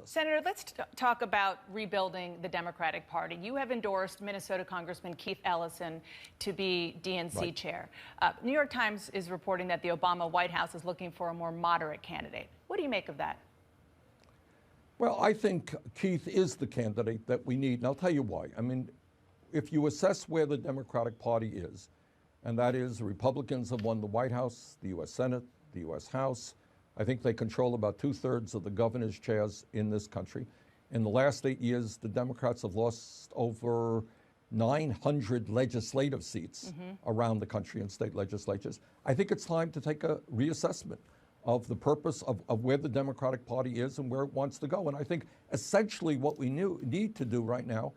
Senator, let's talk about rebuilding the Democratic Party. You have endorsed Minnesota Congressman Keith Ellison to be DNC chair. New York Times is reporting that the Obama White House is looking for a more moderate candidate. What do you make of that? Well, I think Keith is the candidate that we need, and I'll tell you why. I mean, if you assess where the Democratic Party is, and that is the Republicans have won the White House, the U.S. Senate, the U.S. House. I think they control about 2/3 of the governor's chairs in this country. In the last 8 years, the Democrats have lost over 900 legislative seats around the country in state legislatures. I think it's time to take a reassessment of the purpose of where the Democratic Party is and where it wants to go. And I think essentially what we need to do right now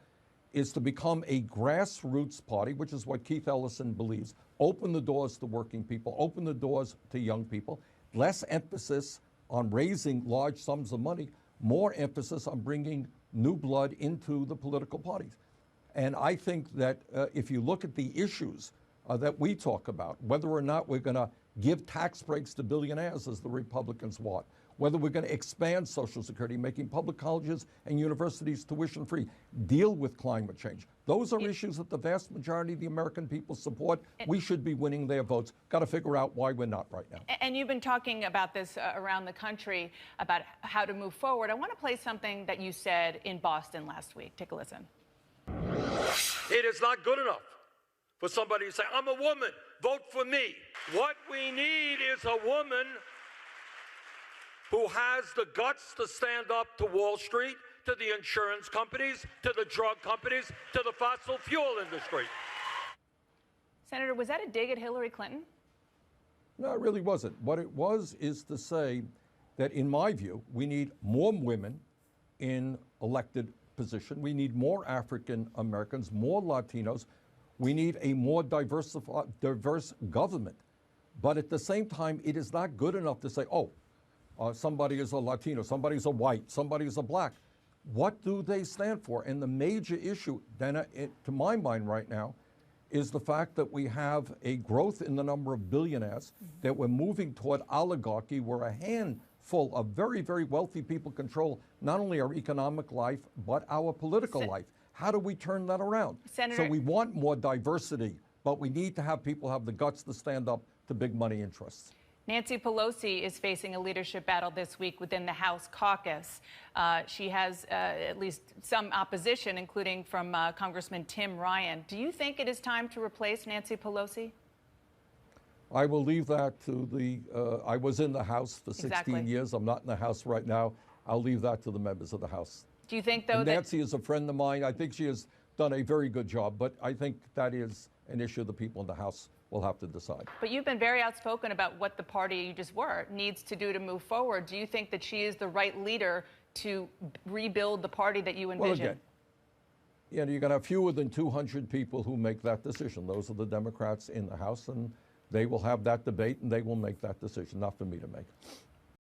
is to become a grassroots party, which is what Keith Ellison believes. Open the doors to working people, open the doors to young people. Less emphasis on raising large sums of money, more emphasis on bringing new blood into the political parties. And I think that if you look at the issues that we talk about, whether or not we're going to give tax breaks to billionaires as the Republicans want, whether we're going to expand Social Security, making public colleges and universities tuition free, deal with climate change. Those are issues that the vast majority of the American people support. We should be winning their votes. Got to figure out why we're not right now. And you've been talking about this around the country, about how to move forward. I want to play something that you said in Boston last week. Take a listen. It is not good enough for somebody to say, I'm a woman, vote for me. What we need is a woman who has the guts to stand up to Wall Street, to the insurance companies, to the drug companies, to the fossil fuel industry. Senator, was that a dig at Hillary Clinton? No, it really wasn't. What it was is to say that, in my view, we need more women in elected position. We need more African Americans, more Latinos. We need a more diverse government. But at the same time, it is not good enough to say, somebody is a Latino, somebody's a white, somebody's a black. What do they stand for? And the major issue, then, to my mind right now, is the fact that we have a growth in the number of billionaires, that we're moving toward oligarchy, where a handful of very, very wealthy people control not only our economic life, but our political life. How do we turn that around? Senator, so we want more diversity, but we need to have people have the guts to stand up to big money interests. Nancy Pelosi is facing a leadership battle this week within the House caucus. She has at least some opposition, including from Congressman Tim Ryan. Do you think it is time to replace Nancy Pelosi? I will leave that to the, I was in the House for 16 years. I'm not in the House right now. I'll leave that to the members of the House. Do you think, though, and Nancy is a friend of mine. I think she has done a very good job, but I think that is an issue the people in the House will have to decide. But you've been very outspoken about what the party you just were needs to do to move forward. Do you think that she is the right leader to rebuild the party that you envision? Well, again, you're going to have fewer than 200 people who make that decision. Those are the Democrats in the House, and they will have that debate, and they will make that decision, not for me to make.